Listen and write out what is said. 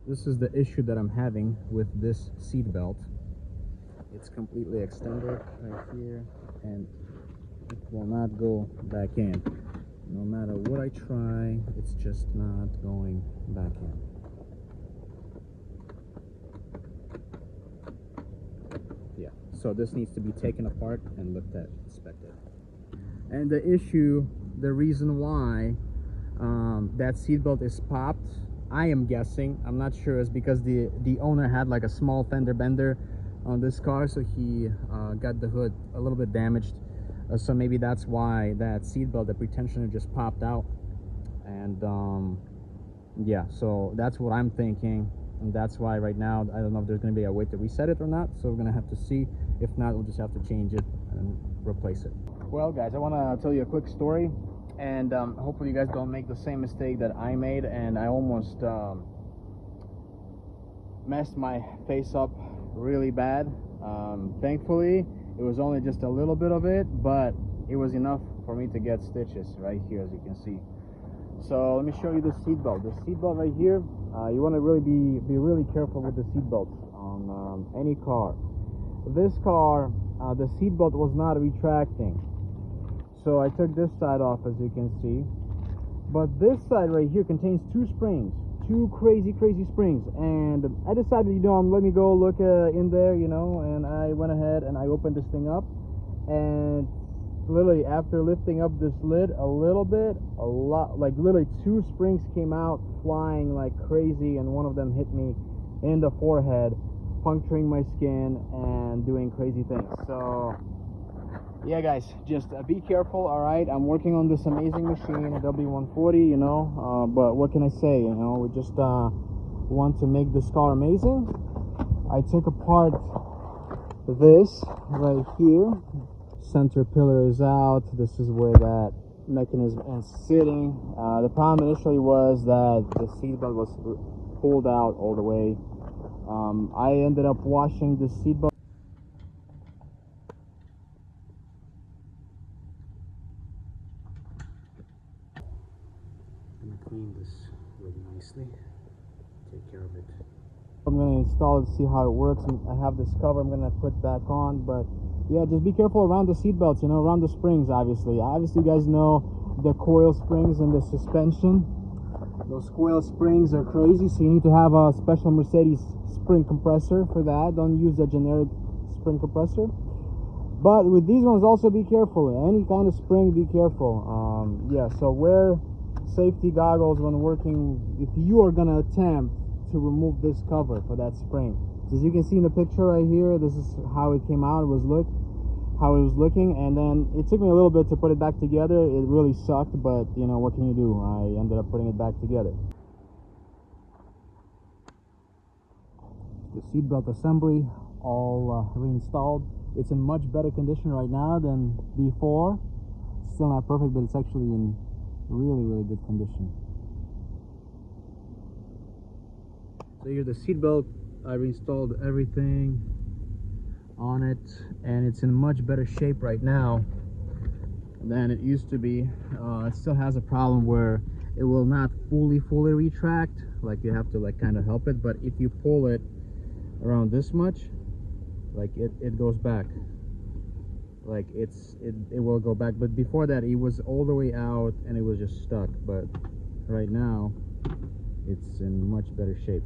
This is the issue that I'm having with this seat belt. It's completely extended right here, and it will not go back in. No matter what I try, it's just not going back in. Yeah, so this needs to be taken apart and looked at, inspected. And the issue, the reason why that seatbelt is popped, I am guessing, I'm not sure, is because the owner had like a small fender bender on this car, so he got the hood a little bit damaged. So maybe that's why that seatbelt, the pretensioner, just popped out. And yeah, so that's what I'm thinking, and that's why right now I don't know if there's going to be a way to reset it or not. So we're going to have to see. If not, we'll just have to change it and replace it. Well, guys, I want to tell you a quick story, and hopefully you guys don't make the same mistake that I made, and I almost messed my face up really bad. Thankfully it was only just a little bit of it, but it was enough for me to get stitches right here, as you can see. So let me show you the seatbelt. The seatbelt right here, you want to really be really careful with the seatbelts on any car. This car, the seatbelt was not retracting, so I took this side off, as you can see. But this side right here contains two springs, two crazy springs, and I decided, let me go look in there, and I went ahead and I opened this thing up, and literally after lifting up this lid a lot, like literally two springs came out flying like crazy, and one of them hit me in the forehead, puncturing my skin and doing crazy things. So yeah, guys, just be careful. All right, I'm working on this amazing machine, a W140, but what can I say? We just want to make this car amazing. I took apart this right here. Center pillar is out. This is where that mechanism is sitting. The problem initially was that the seatbelt was pulled out all the way. I ended up washing the seatbelt. I'm gonna clean this really nicely. Take care of it. I'm gonna install it, see how it works. I have this cover I'm gonna put back on, but yeah, just be careful around the seatbelts, around the springs. Obviously you guys know the coil springs and the suspension. Those coil springs are crazy, so you need to have a special Mercedes spring compressor for that. Don't use a generic spring compressor. But with these ones, also be careful. Any kind of spring, be careful. Yeah, so wear safety goggles when working if you are gonna attempt to remove this cover for that spring. So as you can see in the picture right here, this is how it came out. How it was looking, and then it took me a little bit to put it back together. It really sucked, but what can you do? I ended up putting it back together. The seatbelt assembly all reinstalled. It's in much better condition right now than before. Still not perfect, but it's actually in really good condition. So here's the seatbelt. I reinstalled everything on it, and it's in much better shape right now than it used to be. It still has a problem where it will not fully retract, like you have to kind of help it, but if you pull it around this much, like it goes back, like it will go back. But before that, it was all the way out and it was just stuck. But right now it's in much better shape.